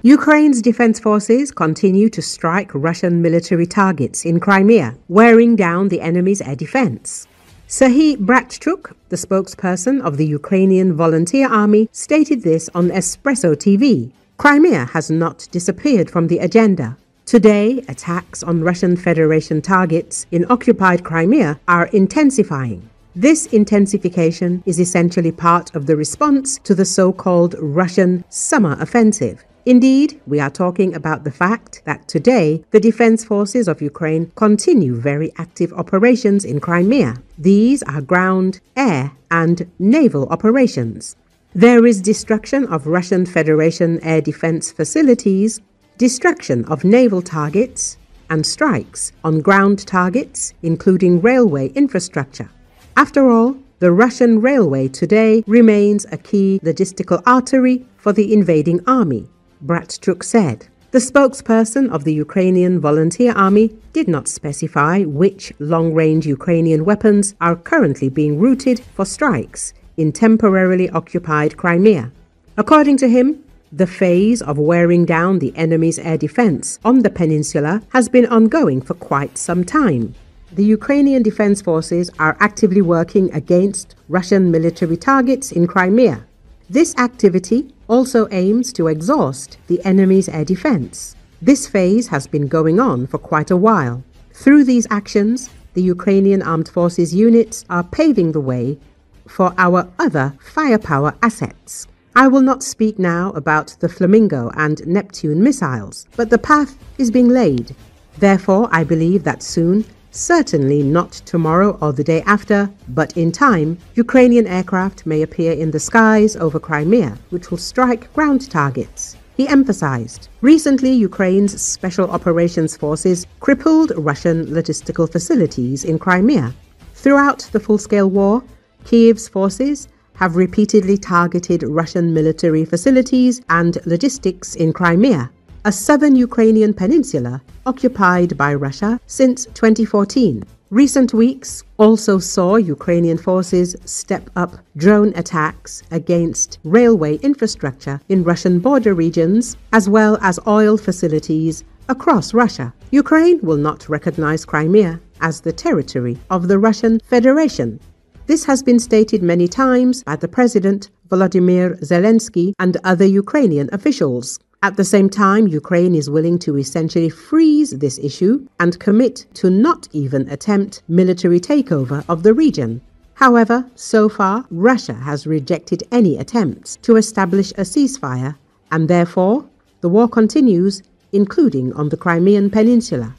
Ukraine's defense forces continue to strike Russian military targets in Crimea, wearing down the enemy's air defense. Serhiy Bratchuk, the spokesperson of the Ukrainian Volunteer Army, stated this on Espresso TV. Crimea has not disappeared from the agenda. Today, attacks on Russian Federation targets in occupied Crimea are intensifying. This intensification is essentially part of the response to the so-called Russian summer offensive. Indeed, we are talking about the fact that today the defense forces of Ukraine continue very active operations in Crimea. These are ground, air, and naval operations. There is destruction of Russian Federation air defense facilities, destruction of naval targets, and strikes on ground targets, including railway infrastructure. After all, the Russian railway today remains a key logistical artery for the invading army, Bratchuk said. The spokesperson of the Ukrainian Volunteer Army did not specify which long-range Ukrainian weapons are currently being routed for strikes in temporarily occupied Crimea. According to him, the phase of wearing down the enemy's air defense on the peninsula has been ongoing for quite some time. The Ukrainian Defense Forces are actively working against Russian military targets in Crimea. This activity also aims to exhaust the enemy's air defense. This phase has been going on for quite a while. Through these actions, the Ukrainian Armed Forces units are paving the way for our other firepower assets. I will not speak now about the Flamingo and Neptune missiles, but the path is being laid. Therefore, I believe that soon, certainly not tomorrow or the day after, but in time, Ukrainian aircraft may appear in the skies over Crimea, which will strike ground targets. He emphasized. Recently, Ukraine's Special Operations Forces crippled Russian logistical facilities in Crimea. Throughout the full-scale war, Kyiv's forces have repeatedly targeted Russian military facilities and logistics in Crimea, a southern Ukrainian peninsula occupied by Russia since 2014. Recent weeks also saw Ukrainian forces step up drone attacks against railway infrastructure in Russian border regions, as well as oil facilities across Russia. Ukraine will not recognize Crimea as the territory of the Russian Federation. This has been stated many times by the President Volodymyr Zelensky and other Ukrainian officials. At the same time, Ukraine is willing to essentially freeze this issue and commit to not even attempt military takeover of the region. However, so far, Russia has rejected any attempts to establish a ceasefire, and therefore, the war continues, including on the Crimean Peninsula.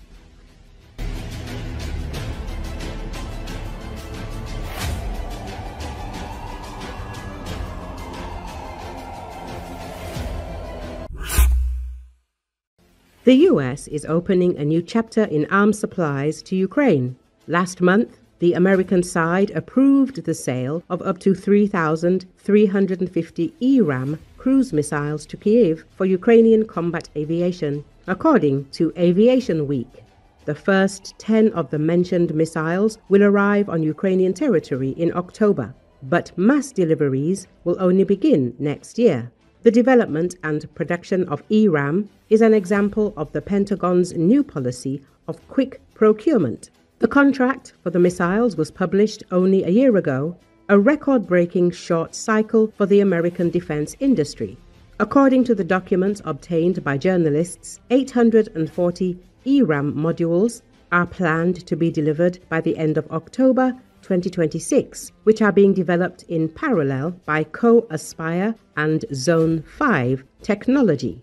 The U.S. is opening a new chapter in arms supplies to Ukraine. Last month, the American side approved the sale of up to 3,350 ERAM cruise missiles to Kyiv for Ukrainian combat aviation, according to Aviation Week. The first 10 of the mentioned missiles will arrive on Ukrainian territory in October, but mass deliveries will only begin next year. The development and production of ERAM is an example of the Pentagon's new policy of quick procurement. The contract for the missiles was published only a year ago, a record-breaking short cycle for the American defense industry. According to the documents obtained by journalists, 840 ERAM modules are planned to be delivered by the end of October 2026, which are being developed in parallel by Co-Aspire and Zone 5 technology.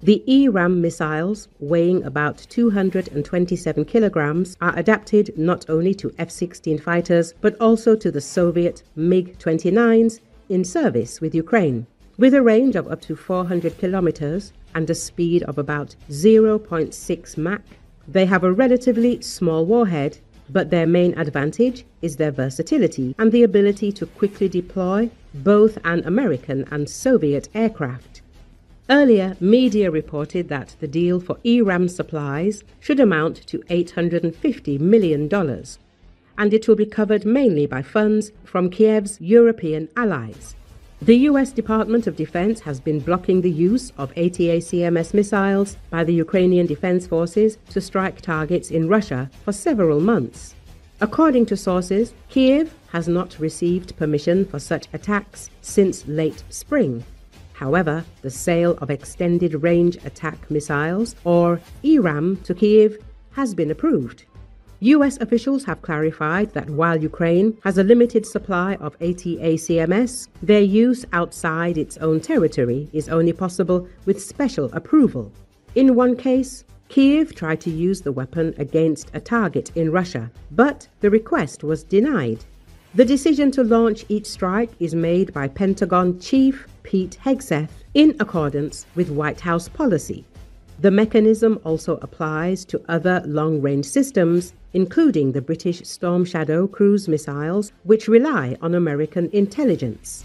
The ERAM missiles, weighing about 227 kilograms, are adapted not only to F-16 fighters, but also to the Soviet MiG-29s in service with Ukraine. With a range of up to 400 kilometers and a speed of about 0.6 Mach, they have a relatively small warhead, but their main advantage is their versatility and the ability to quickly deploy both an American and Soviet aircraft. Earlier, media reported that the deal for ERAM supplies should amount to $850 million, and it will be covered mainly by funds from Kyiv's European allies. The U.S. Department of Defense has been blocking the use of ATACMS missiles by the Ukrainian Defense Forces to strike targets in Russia for several months. According to sources, Kyiv has not received permission for such attacks since late spring. However, the sale of Extended Range Attack Missiles, or ERAM, to Kyiv has been approved. U.S. officials have clarified that while Ukraine has a limited supply of ATACMS, their use outside its own territory is only possible with special approval. In one case, Kyiv tried to use the weapon against a target in Russia, but the request was denied. The decision to launch each strike is made by Pentagon Chief Pete Hegseth in accordance with White House policy. The mechanism also applies to other long-range systems, including the British Storm Shadow cruise missiles, which rely on American intelligence.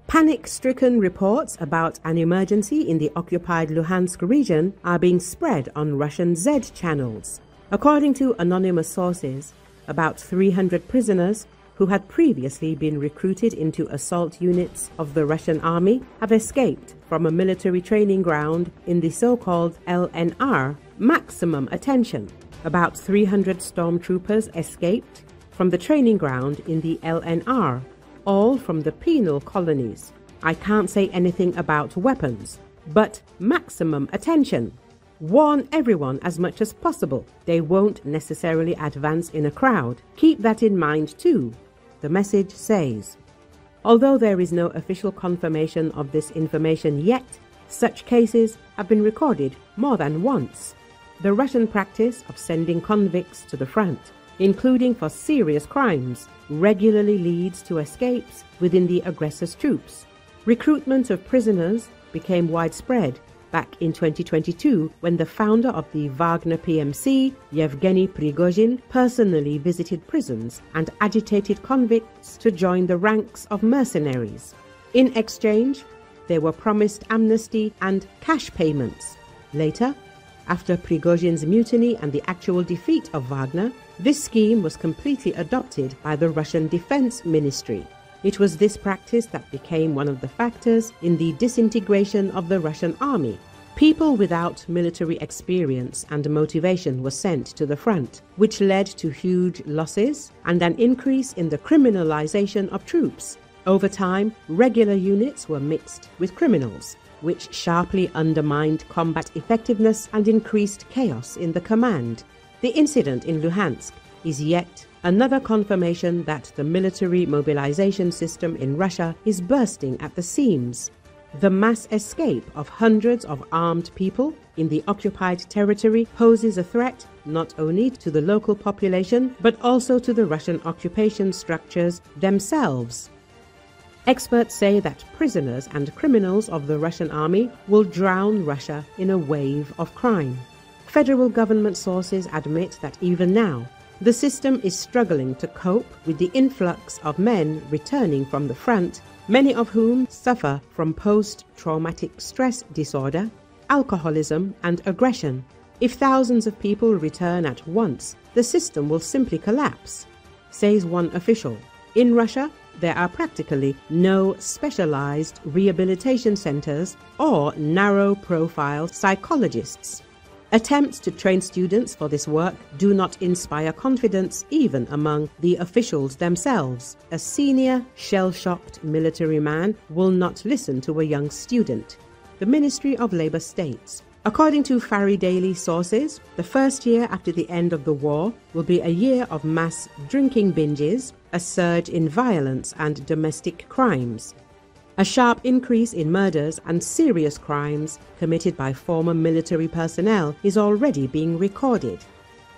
Panic-stricken reports about an emergency in the occupied Luhansk region are being spread on Russian Z channels. According to anonymous sources, about 300 prisoners who had previously been recruited into assault units of the Russian army have escaped from a military training ground in the so-called LNR. Maximum attention. About 300 stormtroopers escaped from the training ground in the LNR, all from the penal colonies. I can't say anything about weapons, but maximum attention. Warn everyone as much as possible. They won't necessarily advance in a crowd. Keep that in mind too, the message says. Although there is no official confirmation of this information yet, such cases have been recorded more than once. The Russian practice of sending convicts to the front, including for serious crimes, regularly leads to escapes within the aggressor's troops. Recruitment of prisoners became widespread back in 2022 when the founder of the Wagner PMC, Yevgeny Prigozhin, personally visited prisons and agitated convicts to join the ranks of mercenaries. In exchange, they were promised amnesty and cash payments. Later, after Prigozhin's mutiny and the actual defeat of Wagner, this scheme was completely adopted by the Russian Defense Ministry. It was this practice that became one of the factors in the disintegration of the Russian army. People without military experience and motivation were sent to the front, which led to huge losses and an increase in the criminalization of troops. Over time, regular units were mixed with criminals, which sharply undermined combat effectiveness and increased chaos in the command. The incident in Luhansk is yet another confirmation that the military mobilization system in Russia is bursting at the seams. The mass escape of hundreds of armed people in the occupied territory poses a threat not only to the local population but also to the Russian occupation structures themselves. Experts say that prisoners and criminals of the Russian army will drown Russia in a wave of crime. Federal government sources admit that even now, the system is struggling to cope with the influx of men returning from the front, many of whom suffer from post-traumatic stress disorder, alcoholism, and aggression. If thousands of people return at once, the system will simply collapse, says one official. In Russia, there are practically no specialized rehabilitation centers or narrow-profile psychologists. Attempts to train students for this work do not inspire confidence even among the officials themselves. A senior, shell-shocked military man will not listen to a young student, the Ministry of Labor states. According to Fari Daily sources, the first year after the end of the war will be a year of mass drinking binges, a surge in violence and domestic crimes. A sharp increase in murders and serious crimes committed by former military personnel is already being recorded.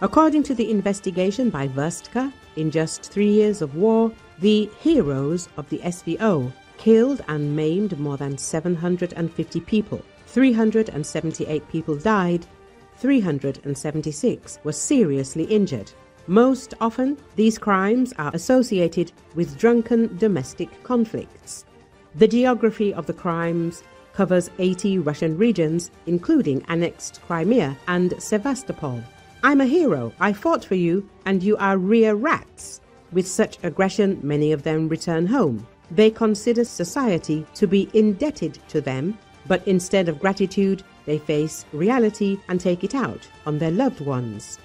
According to the investigation by Verstka, in just 3 years of war, the heroes of the SVO killed and maimed more than 750 people. 378 people died, 376 were seriously injured. Most often, these crimes are associated with drunken domestic conflicts. The geography of the crimes covers 80 Russian regions, including annexed Crimea and Sevastopol. I'm a hero, I fought for you, and you are rear rats. With such aggression, many of them return home. They consider society to be indebted to them, but instead of gratitude, they face reality and take it out on their loved ones.